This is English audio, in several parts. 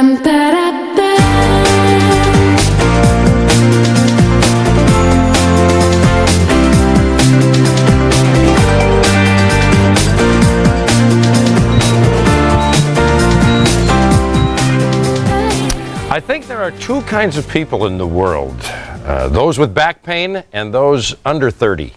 I think there are two kinds of people in the world, those with back pain and those under 30.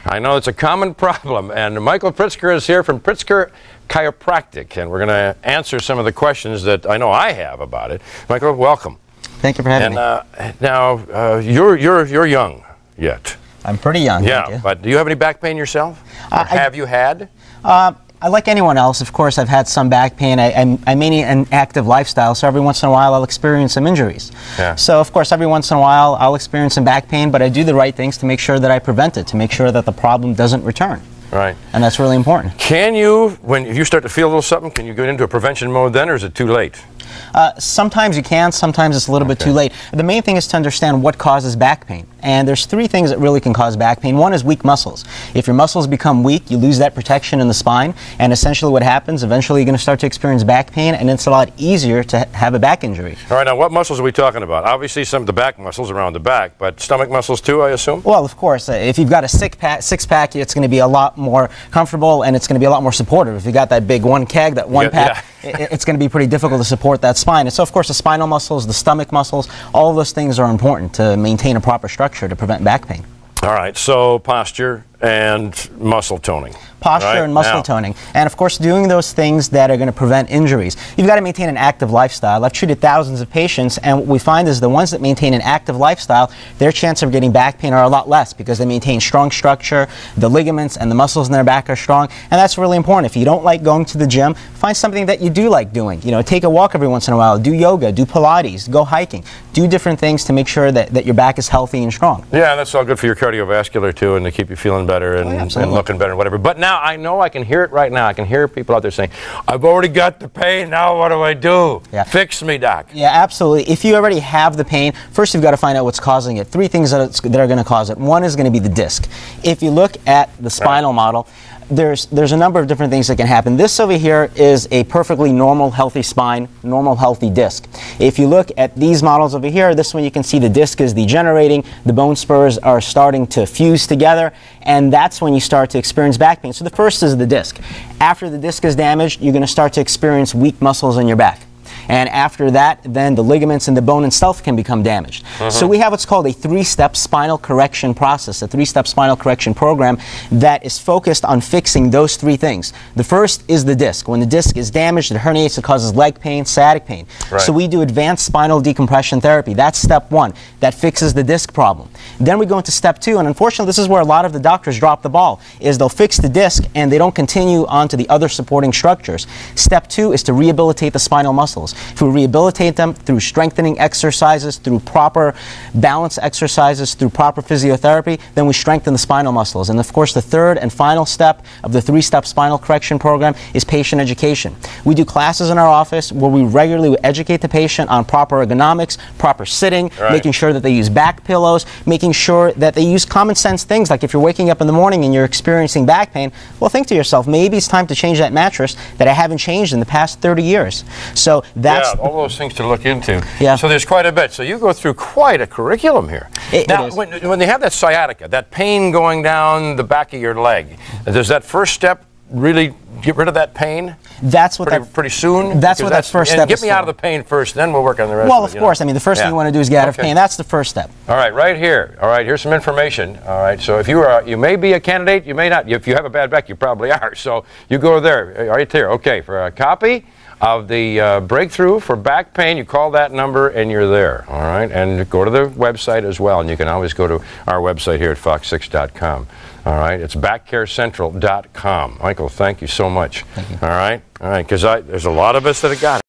I know it's a common problem, and Michael Pritsker is here from Pritsker Chiropractic, and we're going to answer some of the questions that I know I have about it. Michael, welcome. Thank you for having me. Now, you're young yet. I'm pretty young. Yeah, thank you. but do you have any back pain yourself? Or have you had? Like anyone else, of course, I've had some back pain. I maintain an active lifestyle, so every once in a while I'll experience some injuries. Yeah. So, of course, every once in a while I'll experience some back pain, but I do the right things to make sure that I prevent it, to make sure that the problem doesn't return. Right. And that's really important. Can you, when you start to feel a little something, can you go into a prevention mode then, or is it too late? Sometimes you can, sometimes it's a little bit too late. The main thing is to understand what causes back pain. And there's three things that really can cause back pain. One is weak muscles. If your muscles become weak, you lose that protection in the spine, and essentially what happens, eventually you're going to start to experience back pain, and it's a lot easier to have a back injury. All right, now what muscles are we talking about? Obviously some of the back muscles around the back, but stomach muscles too, I assume? Well, of course. If you've got a six-pack, it's going to be a lot more comfortable, and it's going to be a lot more supportive. If you've got that big one keg, that one pack, it's going to be pretty difficult to support that spine. And so, of course, the spinal muscles, the stomach muscles, all of those things are important to maintain a proper structure to prevent back pain. All right, so posture and muscle toning. Posture and muscle toning. And of course, doing those things that are going to prevent injuries. You've got to maintain an active lifestyle. I've treated thousands of patients, and what we find is the ones that maintain an active lifestyle, their chance of getting back pain are a lot less because they maintain strong structure, the ligaments and the muscles in their back are strong, and that's really important. If you don't like going to the gym, find something that you do like doing. You know, take a walk every once in a while, do yoga, do Pilates, go hiking, do different things to make sure that your back is healthy and strong. Yeah, that's all good for your cardiovascular too, and to keep you feeling better and looking better and whatever. But now I know I can hear it right now. I can hear people out there saying, I've already got the pain, now what do I do? Yeah. Fix me, doc. Yeah, absolutely. If you already have the pain, first you've got to find out what's causing it. Three things that are going to cause it. One is going to be the disc. If you look at the spinal model, there's a number of different things that can happen. This over here is a perfectly normal, healthy spine, normal, healthy disc. If you look at these models over here, this one you can see the disc is degenerating, the bone spurs are starting to fuse together, and that's when you start to experience back pain. So the first is the disc. After the disc is damaged, you're going to start to experience weak muscles in your back. And after that, then the ligaments and the bone itself can become damaged. So we have what's called a three-step spinal correction process, a three-step spinal correction program that is focused on fixing those three things. The first is the disc. When the disc is damaged, it herniates, it causes leg pain, sciatic pain. Right. So we do advanced spinal decompression therapy. That's step one. That fixes the disc problem. Then we go into step two, and unfortunately this is where a lot of the doctors drop the ball, is they'll fix the disc and they don't continue on to the other supporting structures. Step two is to rehabilitate the spinal muscles. If we rehabilitate them through strengthening exercises, through proper balance exercises, through proper physiotherapy, then we strengthen the spinal muscles. And of course, the third and final step of the three-step spinal correction program is patient education. We do classes in our office where we regularly educate the patient on proper ergonomics, proper sitting, making sure that they use back pillows, making sure that they use common sense things like if you're waking up in the morning and you're experiencing back pain, well, think to yourself, maybe it's time to change that mattress that I haven't changed in the past 30 years. So that's all those things to look into. Yeah. So there's quite a bit. So you go through quite a curriculum here. Now, when they have that sciatica, that pain going down the back of your leg, does that first step really get rid of that pain? That's what pretty soon? That's what that first step is. Get me out of the pain first, then we'll work on the rest Well, of it. of course. I mean, the first thing you want to do is get out of pain. That's the first step. All right, right here. All right, here's some information. All right, so if you may be a candidate, you may not. If you have a bad back, you probably are. So you go there, right there. Okay, for a copy of the breakthrough for back pain, you call that number and you're there. All right, and go to the website as well, and you can always go to our website here at fox6.com. All right, it's backcarecentral.com. Michael, thank you so much. Thank you. All right, because there's a lot of us that have got it.